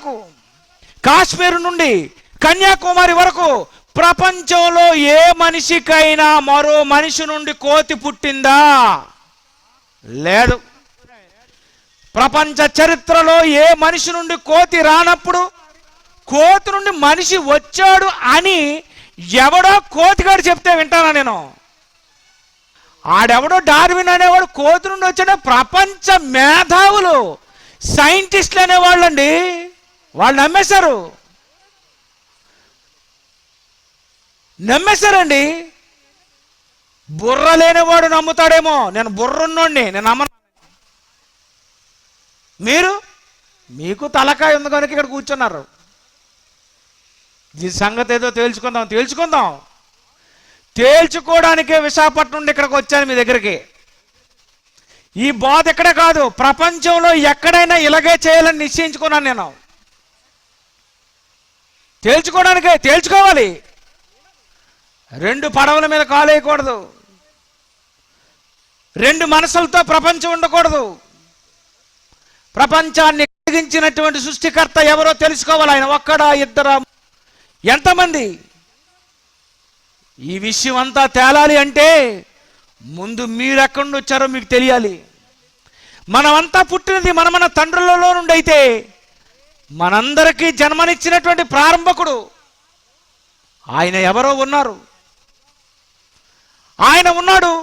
వరకు, కాశ్మీర్ నుండి కన్యాకుమారి వరకు ప్రపంచంలో ఏ మనిషికైనా మరో మనిషి నుండి కోతి పుట్టిందా? లేదు. ప్రపంచ చరిత్రలో ఏ మనిషి నుండి కోతి రానప్పుడు కోతి నుండి మనిషి వచ్చాడు అని ఎవడో కోతిగాడు చెప్తే వింటానా నేను? ఆడెవడో డార్విన్ అనేవాడు కోతి నుండి వచ్చాడు. ప్రపంచ మేధావులు, సైంటిస్టులు అనేవాళ్ళండి, వాళ్ళు నమ్మేశారండి. బుర్ర లేనివాడు నమ్ముతాడేమో, నేను బుర్రున్నోడిని, నేను నమ్మను. మీకు తలకాయ ఉంది కనుక ఇక్కడ కూర్చున్నారు. ఈ సంగతి ఏదో తేల్చుకుందాం. తేల్చుకోవడానికే విశాఖపట్నం నుండి ఇక్కడికి వచ్చాను మీ దగ్గరికి. ఈ బాధ ఎక్కడే కాదు, ప్రపంచంలో ఎక్కడైనా ఇలాగే చేయాలని నిశ్చయించుకున్నాను నేను. తేల్చుకోవాలి. 2 పడవల మీద కాలేయకూడదు, 2 మనసులతో ప్రపంచం ఉండకూడదు. ప్రపంచాన్ని కలిగించినటువంటి సృష్టికర్త ఎవరో తెలుసుకోవాలి. ఆయన ఒక్కడా, ఇద్దరా, ఎంతమంది? ఈ విషయం అంతా తేలాలి అంటే ముందు మీరెక్కడి నుండి వచ్చారో మీకు తెలియాలి. మనమంతా పుట్టినది మన తండ్రులలో నుండి అయితే మనందరికీ జన్మనిచ్చినటువంటి ప్రారంభకుడు ఆయన ఎవరో ఉన్నారు. ఆయన ఉన్నాడు.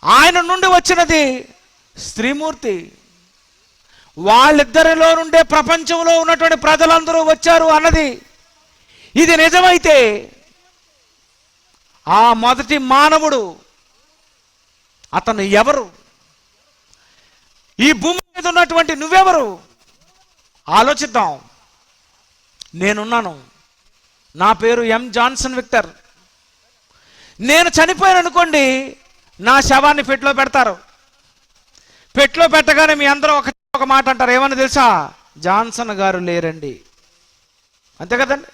ఆయన నుండి వచ్చినది స్త్రీమూర్తి. వాళ్ళిద్దరిలో నుండే ప్రపంచంలో ఉన్నటువంటి ప్రజలందరూ వచ్చారు అన్నది ఇది నిజమైతే ఆ మొదటి మానవుడు అతను ఎవరు? ఈ భూమి మీద ఉన్నటువంటి నువ్వెవరు? ఆలోచిద్దాం. నేనున్నాను. నా పేరు ఎం జాన్సన్ విక్టర్. నేను చనిపోయాను అనుకోండి, నా శవాన్ని పెట్టులో పెడతారు. పెట్టులో పెట్టగానే మీ అందరూ ఒక మాట అంటారు. ఏమని తెలుసా? జాన్సన్ గారు లేరండి. అంతే కదండి.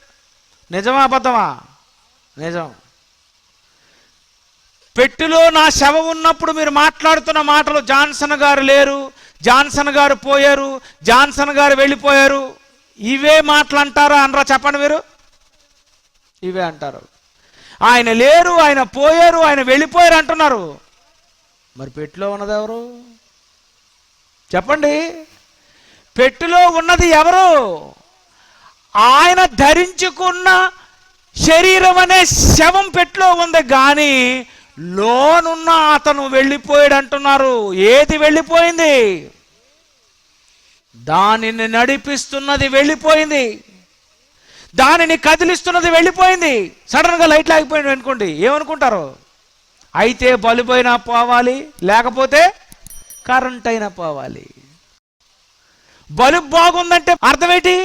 నిజమా అబద్ధమా? నిజం. పెట్టెలో నా శవం ఉన్నప్పుడు మీరు మాట్లాడుతున్న మాటలు జాన్సన్ గారు లేరు, జాన్సన్ గారు పోయారు, జాన్సన్ గారు వెళ్ళిపోయారు, ఇవే మాటలు అంటారా అనరా? చెప్పండి మీరు. ఇవే అంటారు. ఆయన లేరు, ఆయన పోయారు, ఆయన వెళ్ళిపోయారు అంటున్నారు. మరి పెట్టెలో ఉన్నది ఎవరు? చెప్పండి. పెట్టెలో ఉన్నది ఎవరు? ఆయన ధరించుకున్న శరీరం అనే శవం పెట్టెలో ఉంది, కానీ లోనున్న అతను వెళ్ళిపోయాడు అంటున్నారు. ఏది వెళ్ళిపోయింది? దానిని నడిపిస్తున్నది వెళ్ళిపోయింది, దానిని కదిలిస్తున్నది వెళ్ళిపోయింది. సడన్గా లైట్లు ఆగిపోయింది అనుకోండి, ఏమనుకుంటారు? అయితే బల్బు అయినా పోవాలి, లేకపోతే కరెంట్ అయినా పోవాలి. బల్బు బాగుందంటే అర్థం ఏంటి?